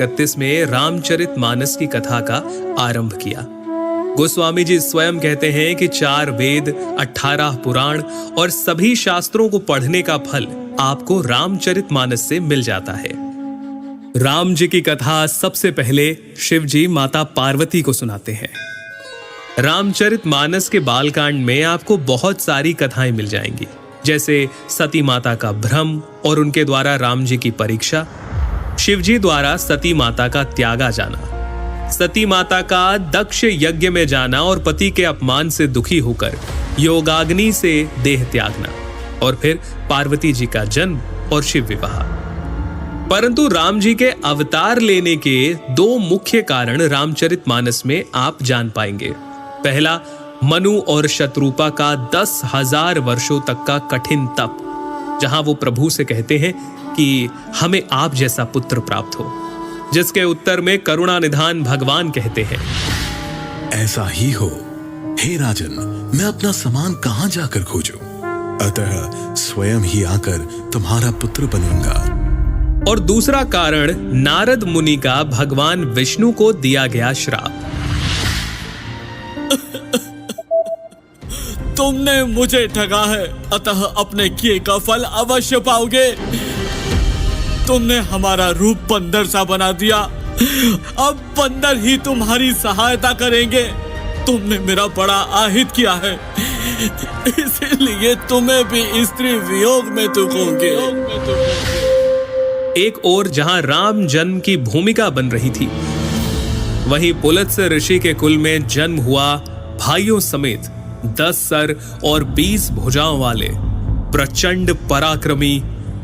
31 में रामचरितमानस की कथा का आरंभ किया। गोस्वामी जी स्वयं कहते हैं कि 4 वेद, 18 पुराण और सभी शास्त्रों को पढ़ने का फल आपको रामचरितमानस से मिल जाता है। राम जी की कथा सबसे पहले शिव जी माता पार्वती को सुनाते हैं। रामचरितमानस के बालकांड में आपको बहुत सारी कथाएं मिल जाएंगी, जैसे सती माता का भ्रम और उनके द्वारा राम जी की परीक्षा, शिवजी द्वारा सती माता का त्यागा जाना, सती माता का दक्ष यज्ञ में जाना और पति के अपमान से दुखी होकर योगाग्नि से देह त्यागना, और फिर पार्वती जी का जन्म और शिव विवाह। परंतु राम जी के अवतार लेने के 2 मुख्य कारण रामचरितमानस में आप जान पाएंगे। पहला, मनु और शत्रुपा का 10,000 वर्षों तक का कठिन तप, जहां वो प्रभु से कहते हैं कि हमें आप जैसा पुत्र प्राप्त हो, जिसके उत्तर में करुणा निधान भगवान कहते हैं, ऐसा ही हो हे राजन, मैं अपना समान कहां जाकर खोजूं? अतः स्वयं ही आकर तुम्हारा पुत्र बनूंगा। और दूसरा कारण नारद मुनि का भगवान विष्णु को दिया गया श्राप। तुमने मुझे ठगा है, अतः अपने किए का फल अवश्य पाओगे। तुमने हमारा रूप बंदर सा बना दिया, अब बंदर ही तुम्हारी सहायता करेंगे। तुमने मेरा बड़ा आहित किया है, इसीलिए तुम्हें भी स्त्री वियोग में दुखोगे। एक ओर जहां राम जन्म की भूमिका बन रही थी, वहीं पुलत्स्य ऋषि के कुल में जन्म हुआ भाइयों समेत 10 सर और 20 भुजाओं वाले प्रचंड पराक्रमी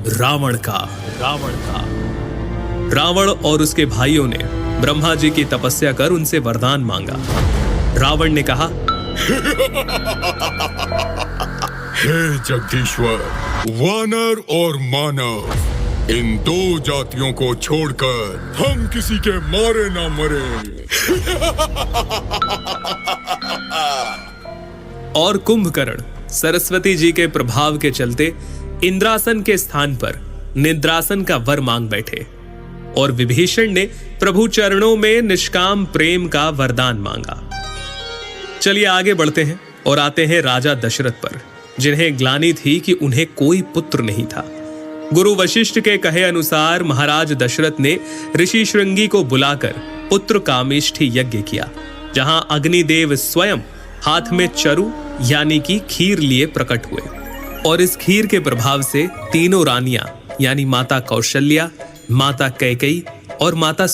रावण का। रावण और उसके भाइयों ने ब्रह्मा जी की तपस्या कर उनसे वरदान मांगा। रावण ने कहा, हे जगदीश्वर, वानर और मानव, इन 2 जातियों को छोड़कर हम किसी के मारे ना मरे। और कुंभकर्ण सरस्वती जी के प्रभाव के चलते इंद्रासन के स्थान पर निद्रासन का वर मांग बैठे, और विभीषण ने प्रभु चरणों में निष्काम प्रेम का वरदान मांगा। चलिए आगे बढ़ते हैं और आते हैं राजा दशरथ पर, जिन्हें ग्लानि थी कि उन्हें कोई पुत्र नहीं था। गुरु वशिष्ठ के कहे अनुसार महाराज दशरथ ने ऋषि श्रृंगी को बुलाकर पुत्र कामेष्ठी यज्ञ किया, जहां अग्निदेव स्वयं हाथ में चरु यानी कि खीर लिए प्रकट हुए, और इस खीर के प्रभाव से तीनों रानियां यानी माता कौशल्या, माता कैकेयी और माता